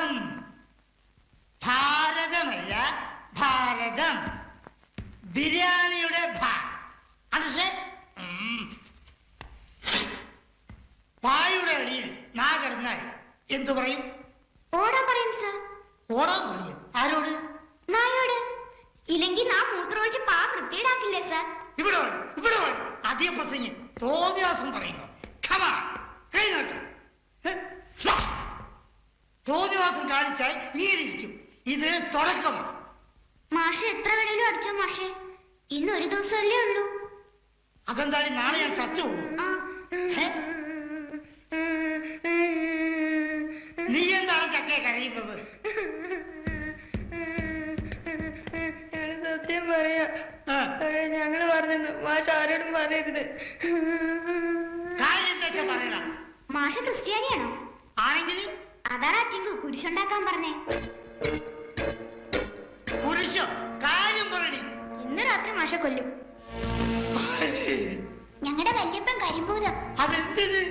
ഭാരതം. ഭാരതമല്ല, ഭാരതം. ബിരിയാണിയുടെ പായുടെ അടിയിൽ നാ കിടന്നാൽ എന്തു പറയും? ഓടാൻ പറയും സർ. ഓടാൻ പറയും? ആരോട്? നായോട്. ഇല്ലെങ്കിൽ നാം മൂത്രമൊഴിച്ച് പാ വൃത്തിയിടാക്കില്ലേ സർ? ഇവിടെ ഇവിടെ അധിക പ്രസംഗി തോന്നിയാസം പറയുന്നു. കൈനാട്ടം തോന്നിവാസം കാണിച്ചാൽ ഇങ്ങനെയിരിക്കും. ഇത് തുടക്കമാണ്. മാഷെ എത്ര വേണേലും അടിച്ചോ മാഷെ, ഇന്നൊരു ദിവസമല്ലേ ഉള്ളൂ. അതെന്തായാലും നാളെ ഞാൻ ചത്തു. നീ എന്താണ് ചക്കയെ കരയുന്നത്? സത്യം പറയാ, ഞങ്ങള് പറഞ്ഞു മാഷ ആരോടും പറയരുത്. കാര്യം എന്താ പറയണം. മാഷ ക്രിസ്ത്യാനിയാണോ? ആണെങ്കിൽ അതാണ് അച്ഛൻ കുരിശുണ്ടാക്കാൻ പറഞ്ഞേ. കുരിശോ? കാര്യം പറയണി. ഇന്ന് രാത്രി മാഷ കൊല്ലും. ഞങ്ങളുടെ വല്യപ്പൻ കരിമ്പൂതം. അതെന്തിന്?